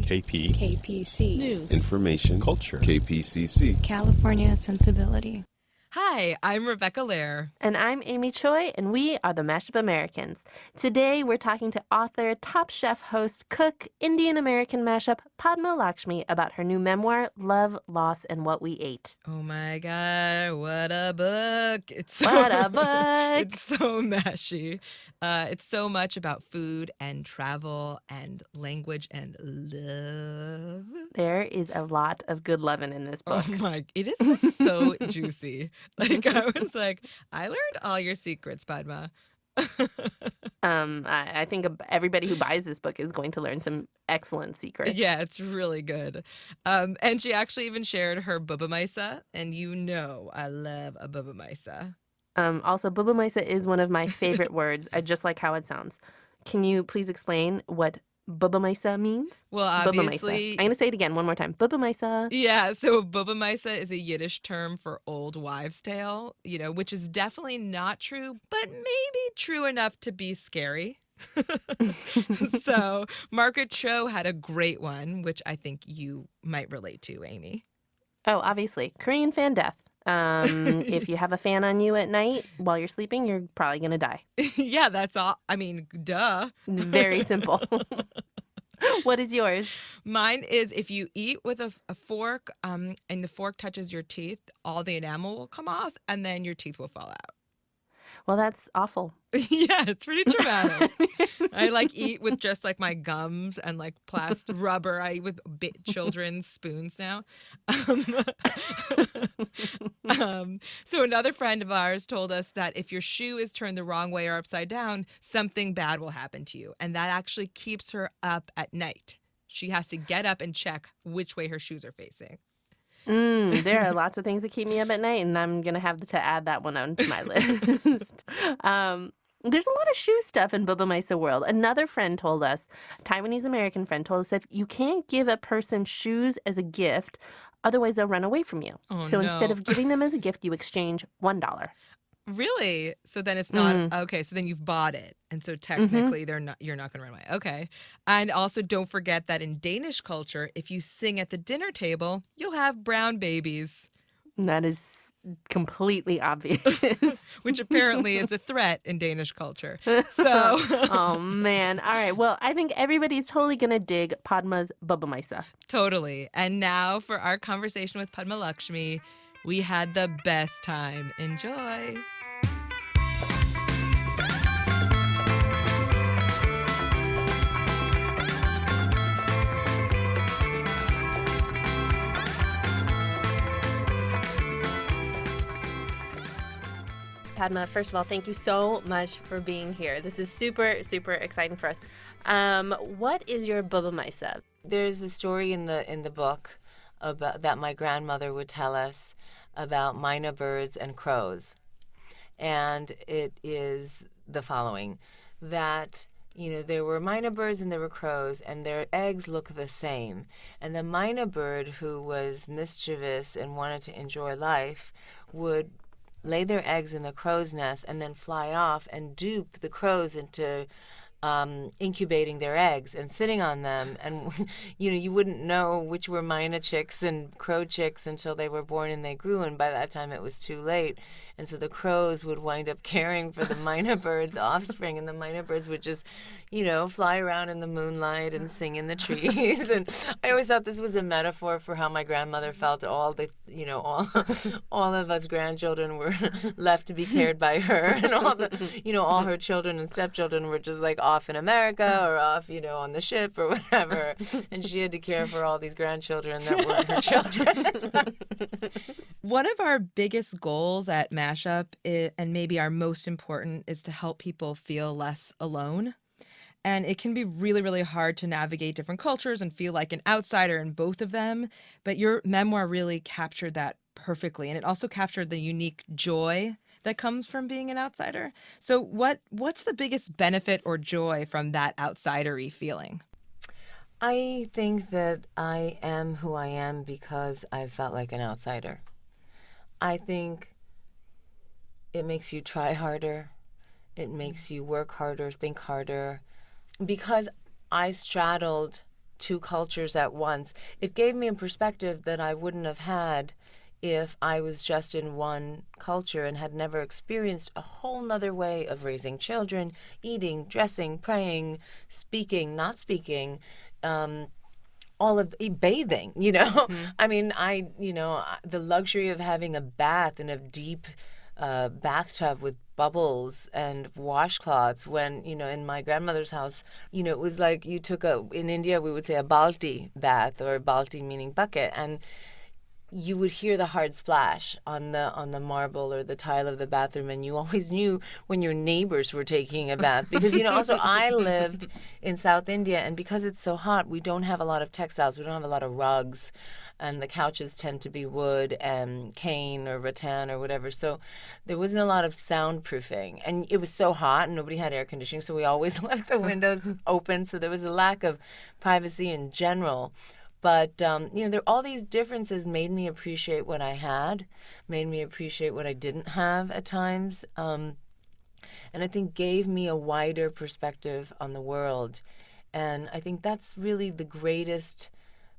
KP. KPC. News. Information. Culture. KPCC. California sensibility. Hi, I'm Rebecca Lehrer. And I'm Amy Choi, and we are the Mashup Americans. Today, we're talking to author, Top Chef, host, cook, Indian American mashup, Padma Lakshmi, about her new memoir, Love, Loss, and What We Ate. Oh my God, what a book. What a book. It's so mashy. It's so much about food and travel and language and love. There is a lot of good loving in this book. Oh my, it is so juicy. Like, I was like, I learned all your secrets, Padma. I think everybody who buys this book is going to learn some excellent secrets. Yeah, it's really good. And she actually even shared her bubba maisa, and you know I love a bubba maisa. Also, bubba maisa is one of my favorite words. I just like how it sounds. Can you please explain what bubba maisa means? Well, Bubba maisa. obviously, I'm going to say it again one more time. Bubba maisa. yeah, so bubba maisa is a Yiddish term for old wives' tale, which is definitely not true, but maybe true enough to be scary. So Margaret Cho had a great one, which I think you might relate to, Amy. Oh, obviously. Korean fan death. If you have a fan on you at night while you're sleeping, you're probably going to die. Yeah, that's all. I mean, duh. Very simple. What is yours? Mine is if you eat with a fork and the fork touches your teeth, all the enamel will come off and then your teeth will fall out. Well, that's awful. Yeah, it's pretty traumatic. I eat with just my gums and plastic rubber. I eat with children's spoons now. So another friend of ours told us that if your shoe is turned the wrong way or upside down, something bad will happen to you. And that actually keeps her up at night. She has to get up and check which way her shoes are facing. There are lots of things that keep me up at night, and I'm going to have to add that one onto my list. There's a lot of shoe stuff in Bubba Maisa world. Another friend told us, Taiwanese American friend told us that you can't give a person shoes as a gift, otherwise they'll run away from you. Oh, so no. instead of giving them as a gift, you exchange $1. Really? So then it's not okay. So then you've bought it, and so technically you're not going to run away. Okay. And also don't forget that in Danish culture, if you sing at the dinner table, you'll have brown babies. That is completely obvious. Which apparently is a threat in Danish culture. So. Oh man! All right. Well, I think everybody's totally gonna dig Padma's Bubba Maisa. Totally. And now for our conversation with Padma Lakshmi. We had the best time. Enjoy. Padma, first of all, thank you so much for being here. This is super, super exciting for us. What is your Bubba Maisa? There's a story in the book about that my grandmother would tell us about myna birds and crows. And it is the following, that there were myna birds and there were crows, and their eggs look the same. And the myna bird, who was mischievous and wanted to enjoy life, would lay their eggs in the crow's nest and then fly off and dupe the crows into incubating their eggs and sitting on them. And, you wouldn't know which were myna chicks and crow chicks until they were born and they grew. And by that time it was too late. And so the crows would wind up caring for the myna birds' offspring, and the myna birds would just, fly around in the moonlight and sing in the trees. And I always thought this was a metaphor for how my grandmother felt. All of us grandchildren were left to be cared by her, and all her children and stepchildren were just off in America or off, on the ship or whatever. And she had to care for all these grandchildren that weren't her children. One of our biggest goals at Mashup, and maybe our most important, is to help people feel less alone. And it can be really, really hard to navigate different cultures and feel like an outsider in both of them. But your memoir really captured that perfectly. And it also captured the unique joy that comes from being an outsider. So what's the biggest benefit or joy from that outsider-y feeling? I think that I am who I am because I felt like an outsider. I think it makes you try harder. It makes you work harder, think harder. Because I straddled two cultures at once. It gave me a perspective that I wouldn't have had if I was just in one culture and had never experienced a whole nother way of raising children, eating, dressing, praying, speaking, not speaking, all of bathing, I mean, the luxury of having a bath in a deep bathtub with bubbles and washcloths when, in my grandmother's house, it was like you took in India, we would say a balti bath, or balti meaning bucket, and you would hear the hard splash on the marble or the tile of the bathroom, and you always knew when your neighbors were taking a bath. Because, also I lived in South India, and because it's so hot, we don't have a lot of textiles. We don't have a lot of rugs, and the couches tend to be wood and cane or rattan or whatever. So there wasn't a lot of soundproofing. And it was so hot, and nobody had air conditioning, so we always left the windows open. So there was a lack of privacy in general. But, all these differences made me appreciate what I had, made me appreciate what I didn't have at times, and I think gave me a wider perspective on the world. And I think that's really the greatest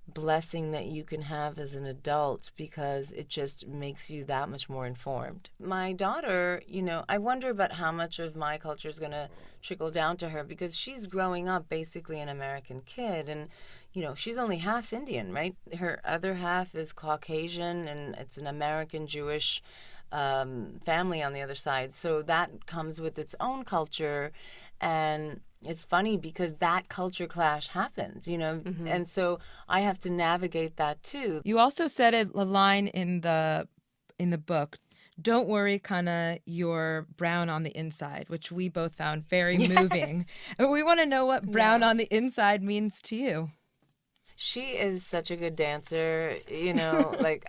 blessing that you can have as an adult, because it just makes you that much more informed. My daughter, I wonder about how much of my culture is going to trickle down to her, because she's growing up basically an American kid, and she's only half Indian, right? Her other half is Caucasian, and it's an American Jewish family on the other side. So that comes with its own culture, and it's funny because that culture clash happens, and so I have to navigate that too. You also said a line in the book, "Don't worry, Kana, you're brown on the inside," which we both found very moving. And we want to know what brown on the inside means to you. She is such a good dancer, like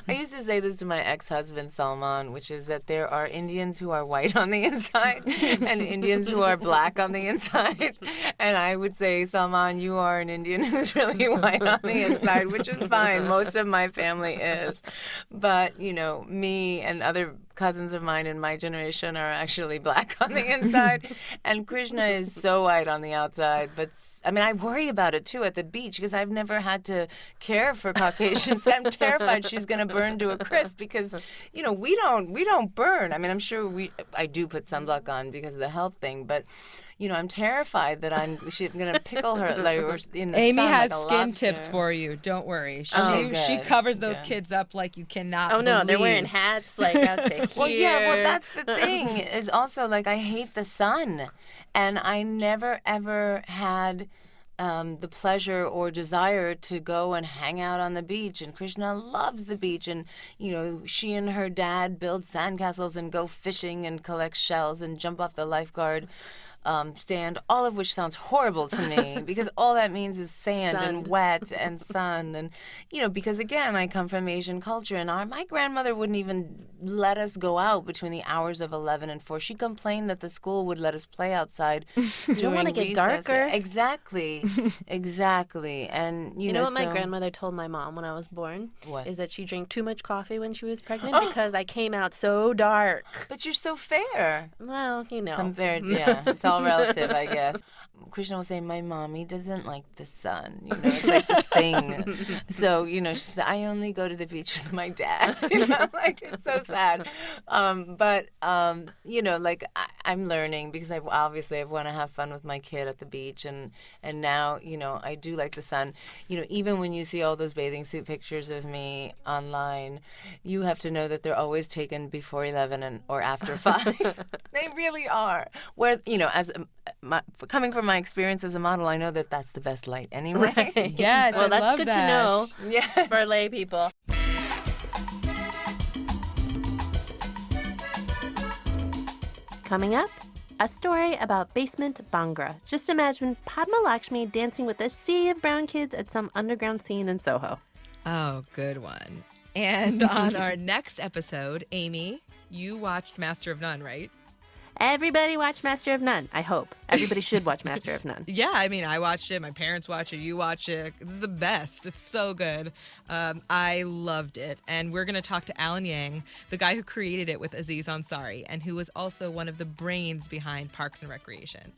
I used to say this to my ex-husband, Salman, which is that there are Indians who are white on the inside and Indians who are black on the inside. And I would say, Salman, you are an Indian who's really white on the inside, which is fine. Most of my family is. But, me and other cousins of mine in my generation are actually black on the inside. And Krishna is so white on the outside. But, I worry about it, too, at the beach, because I've never had to care for Caucasians. I'm terrified she's going to burn to a crisp because, we don't burn. I'm sure I do put sunblock on because of the health thing, but I'm terrified that she's going to pickle her or in the Amy sun has like a skin lobster. tips for you. Don't worry. Okay, She good. covers those Good. kids up like you cannot Oh, no, they're believe. wearing hats like out to here. Well, yeah, well, that's the thing is also like I hate the sun, and I never ever had the pleasure or desire to go and hang out on the beach. And Krishna loves the beach, and she and her dad build sandcastles and go fishing and collect shells and jump off the lifeguard stand, all of which sounds horrible to me because all that means is sand and wet and sun. And, because again, I come from Asian culture, and my grandmother wouldn't even let us go out between the hours of 11 and 4. She complained that the school would let us play outside. You don't wanna get darker. Exactly. Exactly. And, You know what my grandmother told my mom when I was born? What? Is that she drank too much coffee when she was pregnant because I came out so dark. But you're so fair. Well, Compared, yeah, it's all relative, I guess. Krishna will say, my mommy doesn't like the sun. It's like this thing. So, she said, I only go to the beach with my dad. It's so sad. I'm learning because I want to have fun with my kid at the beach. And now, I do like the sun. Even when you see all those bathing suit pictures of me online, you have to know that they're always taken before 11 or after 5. They really are. Where, coming from my experience as a model, I know that that's the best light anyway. Right. Yes, well, I that's love good that. to know Yes. for lay people. Coming up, a story about basement Bhangra. Just imagine Padma Lakshmi dancing with a sea of brown kids at some underground scene in Soho. Oh, good one. And on our next episode, Amy, you watched Master of None, right? Everybody watch Master of None, I hope. Everybody should watch Master of None. Yeah, I watched it. My parents watch it. You watch it. This is the best. It's so good. I loved it. And we're going to talk to Alan Yang, the guy who created it with Aziz Ansari, and who was also one of the brains behind Parks and Recreation.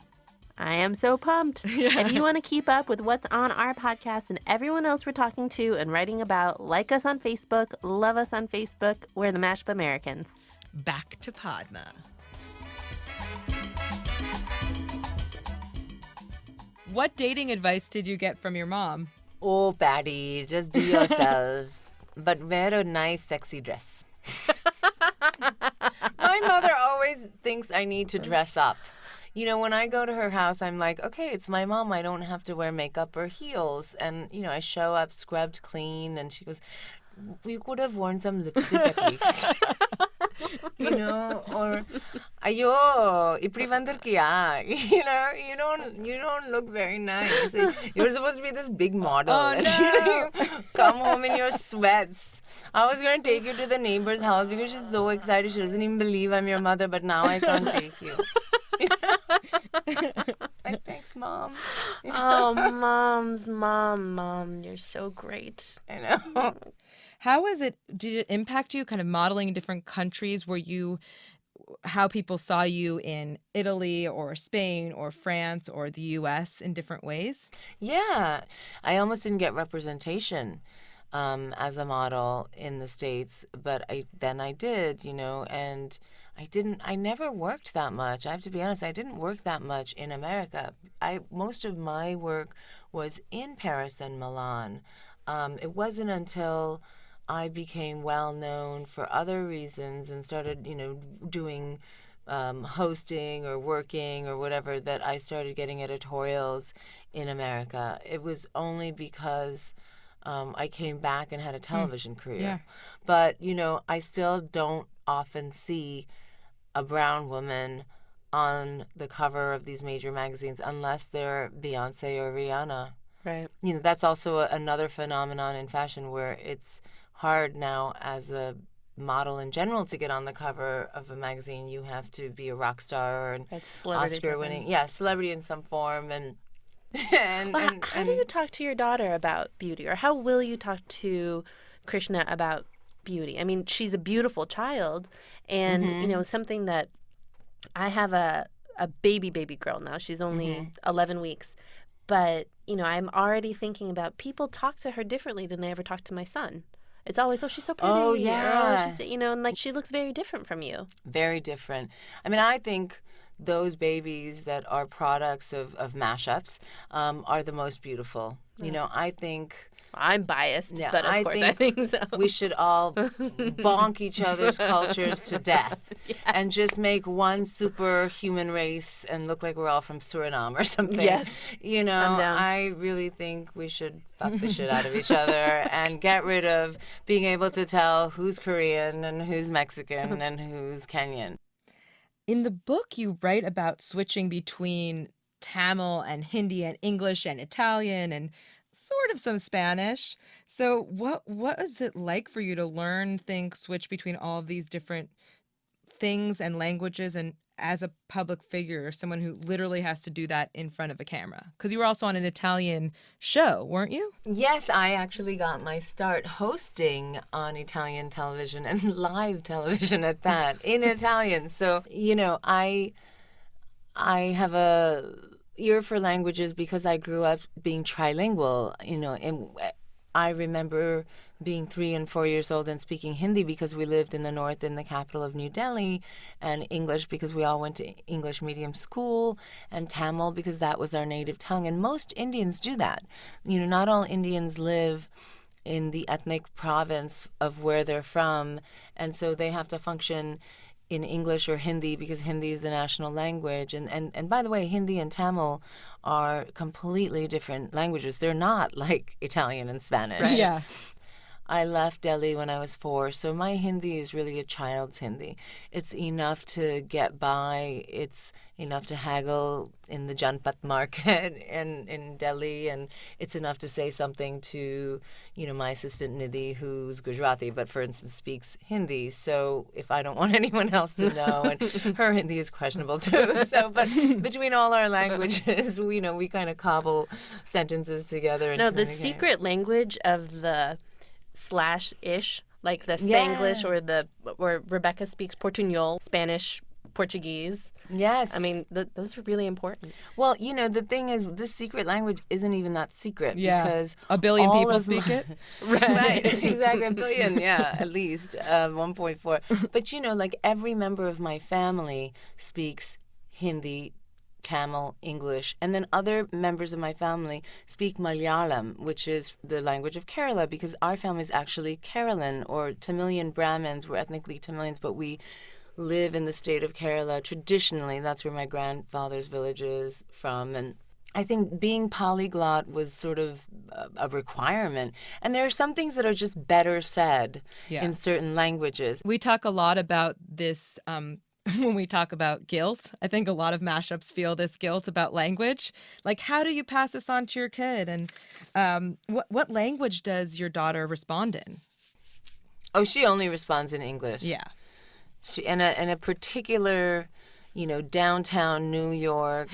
I am so pumped. If you want to keep up with what's on our podcast and everyone else we're talking to and writing about, like us on Facebook, love us on Facebook. We're the Mashup Americans. Back to Padma. What dating advice did you get from your mom? Oh, Patty, just be yourself, but wear a nice, sexy dress. My mother always thinks I need to dress up. You know, when I go to her house, I'm like, okay, it's my mom. I don't have to wear makeup or heels. And, you know, I show up scrubbed clean, and she goes, we could have worn some lipstick at least. You know, or ayo, ipri vandar kiya. You know, you don't look very nice. You're supposed to be this big model. Oh, and no. you come home in your sweats. I was going to take you to the neighbor's house because she's so excited. She doesn't even believe I'm your mother, but now I can't take you. Like, thanks, Mom. Oh, Mom, you're so great. I know. Did it impact you kind of modeling in different countries? How people saw you in Italy or Spain or France or the US in different ways? Yeah. I almost didn't get representation as a model in the States, but then I did, you know, and I never worked that much. I have to be honest, I didn't work that much in America. Most of my work was in Paris and Milan. It wasn't until I became well known for other reasons and started, you know, doing hosting or working or whatever that I started getting editorials in America. It was only because I came back and had a television career. Yeah. But, you know, I still don't often see a brown woman on the cover of these major magazines unless they're Beyonce or Rihanna. Right. You know, that's also another phenomenon in fashion where it's hard now as a model in general to get on the cover of a magazine. You have to be a rock star or an That's celebrity Oscar-winning, celebrity in some form, and how do you talk to your daughter about beauty, or how will you talk to Krishna about beauty? I mean, she's a beautiful child, and you know, something that I have a baby girl now. She's only 11 weeks, but you know, I'm already thinking about people talk to her differently than they ever talk to my son. It's always, oh, she's so pretty. Oh, or, yeah. you know, and like she looks very different from you. Very different. I mean, I think those babies that are products of mashups are the most beautiful. You know, I think... I'm biased, Yeah, but of course I think so. We should all bonk each other's cultures to death and just make one superhuman race and look like we're all from Suriname or something. Yes. You know, I'm down. I really think we should fuck the shit out of each other and get rid of being able to tell who's Korean and who's Mexican and who's Kenyan. In the book, you write about switching between Tamil and Hindi and English and Italian and sort of some Spanish. So what was it like for you to switch between all of these different things and languages, and as a public figure, someone who literally has to do that in front of a camera? Because you were also on an Italian show, weren't you? Yes, I actually got my start hosting on Italian television and live television at that, in Italian. So, you know, I have a ear for languages because I grew up being trilingual, you know, and I remember being 3 and 4 years old and speaking Hindi because we lived in the north in the capital of New Delhi, and English because we all went to English medium school, and Tamil because that was our native tongue. And most Indians do that. You know, not all Indians live in the ethnic province of where they're from, and so they have to function in English or Hindi because Hindi is the national language. And by the way, Hindi and Tamil are completely different languages. They're not like Italian and Spanish. Right. Yeah. I left Delhi when I was 4, so my Hindi is really a child's Hindi. It's enough to get by. It's enough to haggle in the Janpat market in Delhi, and it's enough to say something to, you know, my assistant Nidhi, who's Gujarati, but for instance speaks Hindi. So if I don't want anyone else to know, and her Hindi is questionable too. So, but between all our languages, we know we kind of cobble sentences together. And No, the communicate. secret language of the /ish, like the Spanglish or Rebecca speaks Portuñol, Spanish Portuguese. Yes. I mean, those are really important. Well, the thing is, this secret language isn't even that secret Yeah. because A billion all people of speak my- it. Right, exactly, a billion, yeah, at least 1.4. But like every member of my family speaks Hindi, Tamil, English, and then other members of my family speak Malayalam, which is the language of Kerala, because our family is actually Keralan or Tamilian Brahmins. We're ethnically Tamilians, but we live in the state of Kerala. Traditionally, that's where my grandfather's village is from, and I think being polyglot was sort of a requirement. And there are some things that are just better said in certain languages. We talk a lot about this when we talk about guilt. I think a lot of mashups feel this guilt about language. Like, how do you pass this on to your kid? And what language does your daughter respond in? Oh, she only responds in English. Yeah. She in a particular, downtown New York,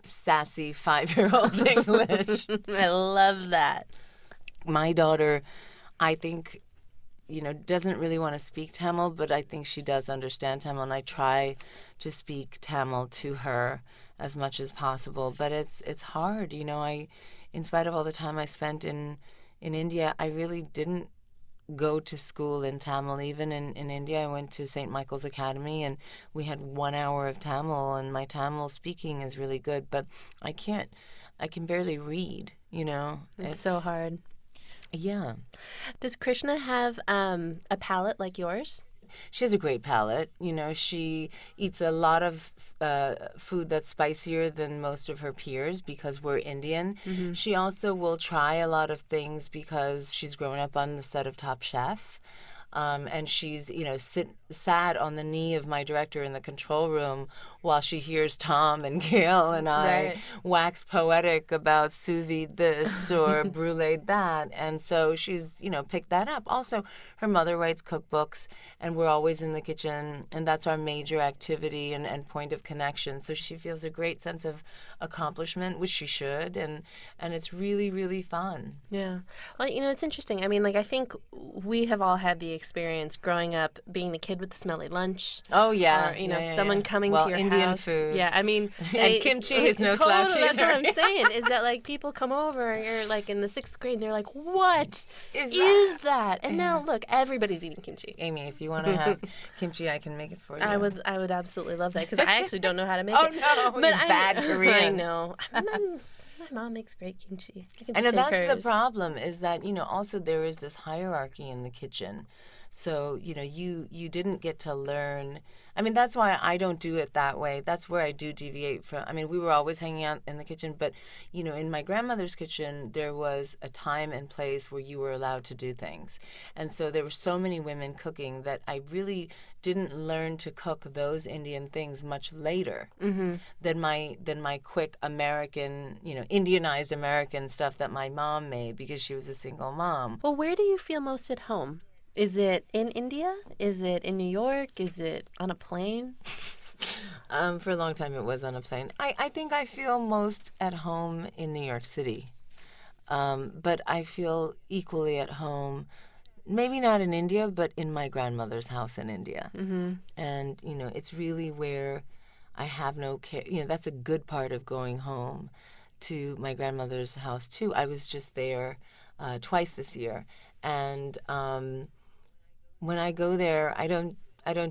sassy 5-year-old English. I love that. My daughter, I think, doesn't really want to speak Tamil, but I think she does understand Tamil, and I try to speak Tamil to her as much as possible. But it's hard, in spite of all the time I spent in India, I really didn't go to school in Tamil. Even in India, I went to St. Michael's Academy, and we had 1 hour of Tamil, and my Tamil speaking is really good, but I can barely read, It's so hard. Yeah. Does Krishna have a palate like yours? She has a great palate. She eats a lot of food that's spicier than most of her peers because we're Indian. Mm-hmm. She also will try a lot of things because she's grown up on the set of Top Chef. And she's, sat on the knee of my director in the control room while she hears Tom and Gail and I wax poetic about sous vide this or brulee that. And so she's, picked that up. Also, her mother writes cookbooks, and we're always in the kitchen, and that's our major activity and point of connection. So she feels a great sense of accomplishment, which she should, and it's really, really fun. Yeah. Well, it's interesting. I mean, I think we have all had the experience growing up being the kid with the smelly lunch. Oh, yeah. Or, someone coming to your Indian house. food. Yeah, I mean. And kimchi is no slouch either. That's what I'm saying, is that, people come over, and you're, in the 6th grade, and they're like, what is that? And now, look, everybody's eating kimchi. Amy, if you want to have kimchi, I can make it for you. I would absolutely love that, because I actually don't know how to make it. Oh, no, you're bad Korean. I know. My mom makes great kimchi. I know that's the problem, is that, also there is this hierarchy in the kitchen. So, you didn't get to learn. I mean, that's why I don't do it that way. That's where I do deviate from. I mean, we were always hanging out in the kitchen, but, in my grandmother's kitchen, there was a time and place where you were allowed to do things. And so there were so many women cooking that I really didn't learn to cook those Indian things much later than my quick American, Indianized American stuff that my mom made because she was a single mom. Well, where do you feel most at home? Is it in India? Is it in New York? Is it on a plane? For a long time it was on a plane. I think I feel most at home in New York City. But I feel equally at home, maybe not in India, but in my grandmother's house in India. Mm-hmm. And, it's really where I have no care. That's a good part of going home to my grandmother's house, too. I was just there twice this year. And when I go there, I don't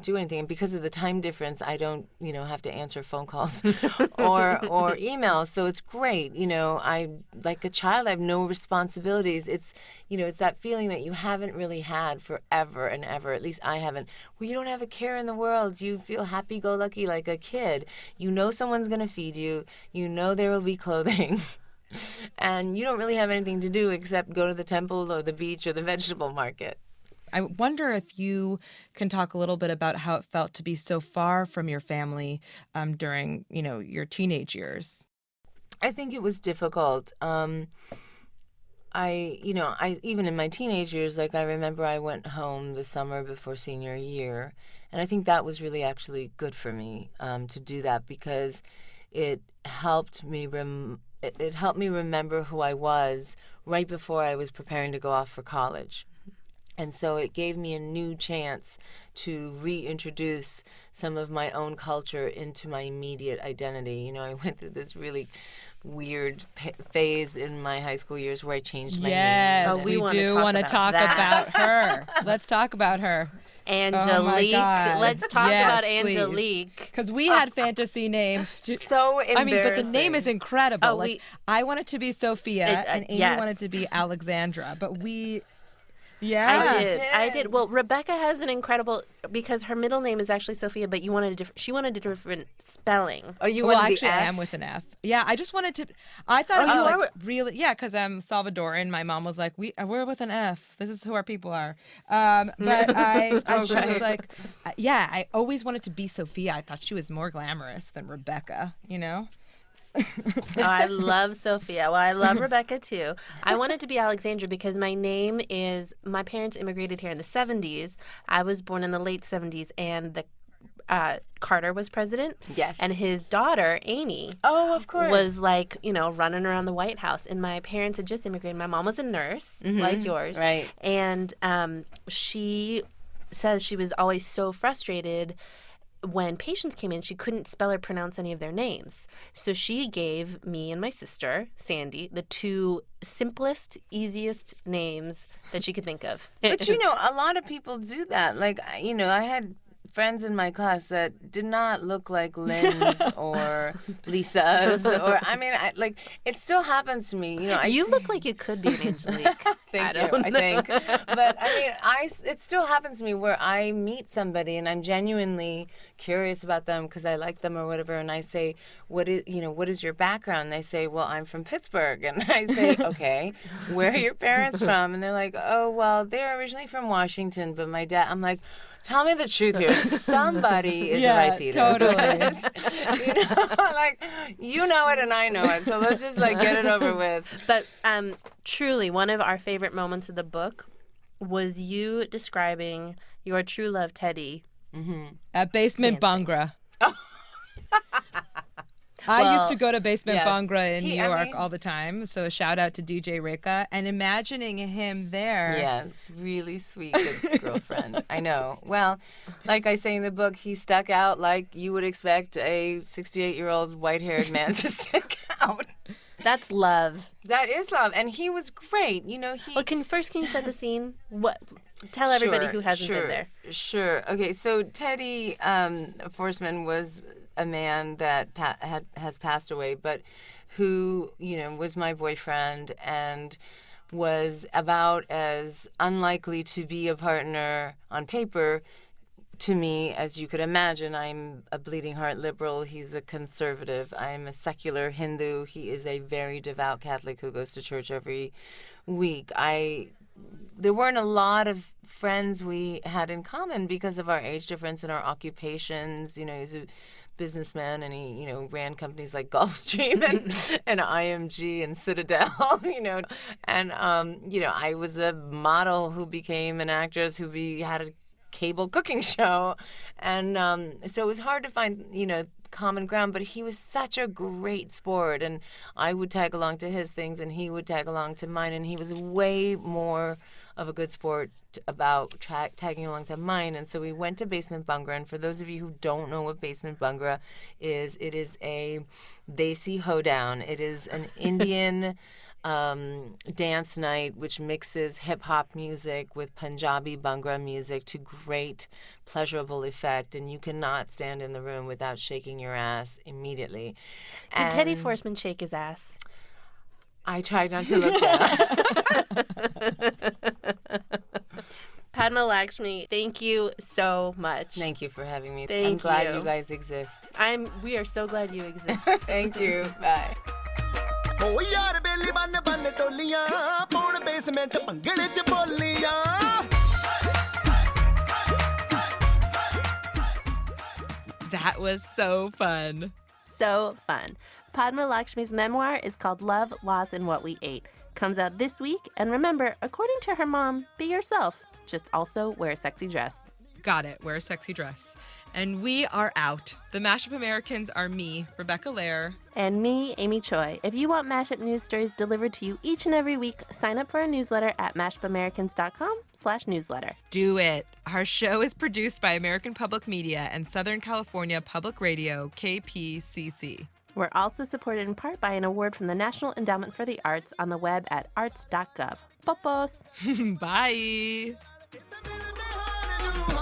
do anything, and because of the time difference, I don't have to answer phone calls or emails. So it's great. I, like a child, I have no responsibilities. It's it's that feeling that you haven't really had forever and ever. At least I haven't. Where you don't have a care in the world. You feel happy-go-lucky like a kid. Someone's gonna feed you. There will be clothing. And you don't really have anything to do except go to the temple or the beach or the vegetable market. I wonder if you can talk a little bit about how it felt to be so far from your family during, your teenage years. I think it was difficult. I even in my teenage years, I remember I went home the summer before senior year, and I think that was really actually good for me to do that because it helped me it helped me remember who I was right before I was preparing to go off for college. And so it gave me a new chance to reintroduce some of my own culture into my immediate identity. You know, I went through this really weird phase in my high school years where I changed my name. Yes, we do want to talk about her. Let's talk about her. Angelique. Let's talk about Angelique. Because we had fantasy names. So embarrassing. I mean, but the name is incredible. I wanted to be Sophia, and Amy yes. wanted to be Alexandra. But we... I did. Well, Rebecca has an incredible, because her middle name is actually Sophia, but you wanted she wanted a different spelling. Oh, you well, wanted actually, the F? I am with an F. Yeah, I just wanted to. I thought it was like really. Yeah, because I'm Salvadoran. My mom was like, we're with an F. This is who our people are. But she was like, I always wanted to be Sophia. I thought she was more glamorous than Rebecca. You know. I love Sophia. Well, I love Rebecca too. I wanted to be Alexandra because my parents immigrated here in the 70s. I was born in the late 70s, and Carter was president. Yes. And his daughter, Amy, of course, was like, running around the White House. And my parents had just immigrated. My mom was a nurse, like yours. Right. And she says she was always so frustrated when patients came in, she couldn't spell or pronounce any of their names. So she gave me and my sister, Sandy, the two simplest, easiest names that she could think of. But, a lot of people do that. Like, I had friends in my class that did not look like Lynn's or Lisa's. Or, it still happens to me. You look like you could be an Angelique. Thank you, I think. But, it still happens to me where I meet somebody and I'm genuinely curious about them because I like them or whatever, and I say, what is your background? And they say, well, I'm from Pittsburgh. And I say, okay, where are your parents from? And they're like, oh, well, they're originally from Washington, but my dad, I'm like, tell me the truth here. Somebody is a rice eater. Totally. Because, you know it and I know it. So let's just get it over with. But truly, one of our favorite moments of the book was you describing your true love, Teddy, at Basement dancing. Bhangra. I used to go to Basement Bhangra in New York all the time, so a shout out to DJ Rika, and imagining him there. Yes, really sweet good girlfriend. I know. Well, like I say in the book, he stuck out like you would expect a 68-year-old white-haired man to stick out. That's love. That is love, and he was great. Well, can you set the scene? Tell everybody who hasn't been there. Sure. Okay, so Teddy Forsman was a man that has passed away, but who, was my boyfriend and was about as unlikely to be a partner on paper to me as you could imagine. I'm a bleeding heart liberal. He's a conservative. I'm a secular Hindu. He is a very devout Catholic who goes to church every week. There weren't a lot of friends we had in common because of our age difference and our occupations. He's a businessman and he, ran companies like Gulfstream and IMG and Citadel, and, I was a model who became an actress who had a cable cooking show. And so it was hard to find, common ground, but he was such a great sport, and I would tag along to his things and he would tag along to mine, and he was way more of a good sport about tagging along to mine. And so we went to Basement Bhangra, and for those of you who don't know what Basement Bhangra is, it is a Desi hoedown. It is an Indian dance night which mixes hip-hop music with Punjabi Bhangra music to great pleasurable effect, and you cannot stand in the room without shaking your ass immediately. Did Teddy Forsman shake his ass? I tried not to look down. Padma Lakshmi, thank you so much. Thank you for having me. I'm glad you guys exist. We are so glad you exist. Thank you. Bye. Oh yaar belly bann tolliyan paun basement bhangade ch bolliyan. That was so fun. So fun. Padma Lakshmi's memoir is called Love, Loss, and What We Ate. Comes out this week, and remember, according to her mom, be yourself. Just also wear a sexy dress. Got it. Wear a sexy dress. And we are out. The Mashup Americans are me, Rebecca Lehrer. And me, Amy Choi. If you want Mashup news stories delivered to you each and every week, sign up for our newsletter at mashupamericans.com/newsletter. Do it. Our show is produced by American Public Media and Southern California Public Radio, KPCC. We're also supported in part by an award from the National Endowment for the Arts on the web at arts.gov. Popos! Bye. ਮਿਲਦੇ ਹਾਰ ਨੂੰ